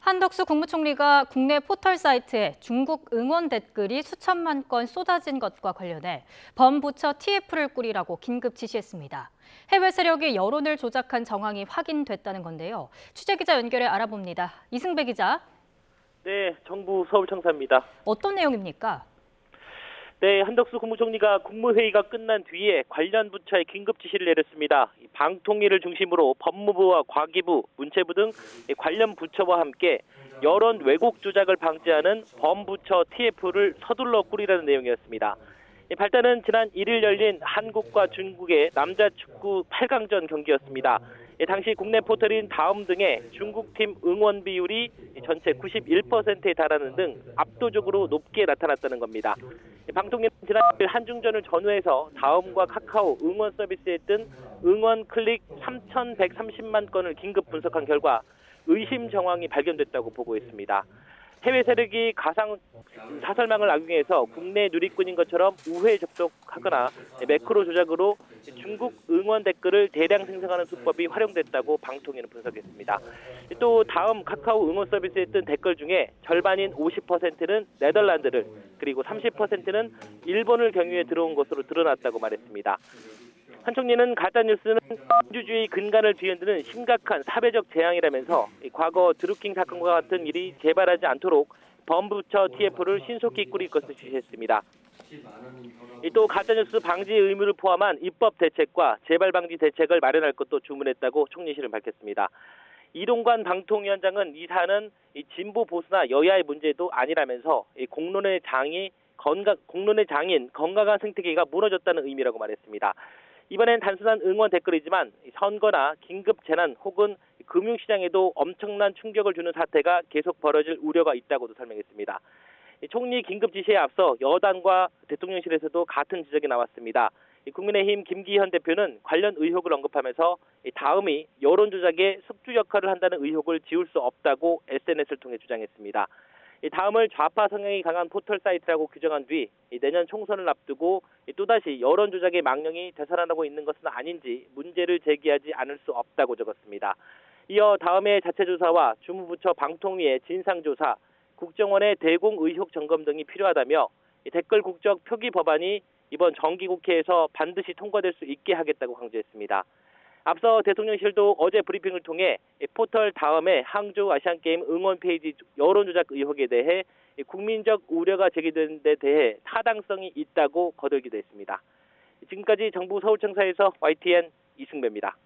한덕수 국무총리가 국내 포털 사이트에 중국 응원 댓글이 수천만 건 쏟아진 것과 관련해 범부처 TF를 꾸리라고 긴급 지시했습니다. 해외 세력이 여론을 조작한 정황이 확인됐다는 건데요. 취재기자 연결해 알아봅니다. 이승배 기자. 네, 정부 서울청사입니다. 어떤 내용입니까? 네, 한덕수 국무총리가 국무회의가 끝난 뒤에 관련 부처에 긴급 지시를 내렸습니다. 방통위를 중심으로 법무부와 과기부, 문체부 등 관련 부처와 함께 여론 왜곡 조작을 방지하는 범부처 TF를 서둘러 꾸리라는 내용이었습니다. 발단은 지난 1일 열린 한국과 중국의 남자 축구 8강전 경기였습니다. 당시 국내 포털인 다음 등의 중국팀 응원 비율이 전체 91%에 달하는 등 압도적으로 높게 나타났다는 겁니다. 방통위는 지난 1일 한중전을 전후해서 다음과 카카오 응원 서비스에 뜬 응원 클릭 3,130만 건을 긴급 분석한 결과 의심 정황이 발견됐다고 보고했습니다. 해외 세력이 가상 사설망을 악용해서 국내 누리꾼인 것처럼 우회 접속하거나 매크로 조작으로 중국 응원 댓글을 대량 생성하는 수법이 활용됐다고 방통위는 분석했습니다. 또 다음 카카오 응원 서비스에 뜬 댓글 중에 절반인 50%는 네덜란드를 그리고 30%는 일본을 경유해 들어온 것으로 드러났다고 말했습니다. 한 총리는 가짜뉴스는 민주주의 근간을 뒤흔드는 심각한 사회적 재앙이라면서 과거 드루킹 사건과 같은 일이 재발하지 않도록 범부처 TF를 신속히 꾸릴 것을 지시했습니다. 또 가짜뉴스 방지 의무를 포함한 입법 대책과 재발 방지 대책을 마련할 것도 주문했다고 총리실은 밝혔습니다. 이동관 방통위원장은 이 사안은 진보 보수나 여야의 문제도 아니라면서 공론의 장인 건강한 생태계가 무너졌다는 의미라고 말했습니다. 이번엔 단순한 응원 댓글이지만 선거나 긴급 재난 혹은 금융시장에도 엄청난 충격을 주는 사태가 계속 벌어질 우려가 있다고도 설명했습니다. 총리 긴급 지시에 앞서 여당과 대통령실에서도 같은 지적이 나왔습니다. 국민의힘 김기현 대표는 관련 의혹을 언급하면서 다음이 여론조작의 숙주 역할을 한다는 의혹을 지울 수 없다고 SNS를 통해 주장했습니다. 다음을 좌파 성향이 강한 포털 사이트라고 규정한 뒤 내년 총선을 앞두고 또다시 여론 조작의 망령이 되살아나고 있는 것은 아닌지 문제를 제기하지 않을 수 없다고 적었습니다. 이어 다음의 자체조사와 주무부처 방통위의 진상조사, 국정원의 대공 의혹 점검 등이 필요하다며 댓글 국적 표기 법안이 이번 정기국회에서 반드시 통과될 수 있게 하겠다고 강조했습니다. 앞서 대통령실도 어제 브리핑을 통해 포털 다음에 항저우 아시안게임 응원 페이지 여론조작 의혹에 대해 국민적 우려가 제기된 데 대해 타당성이 있다고 거들기도 했습니다. 지금까지 정부 서울청사에서 YTN 이승배입니다.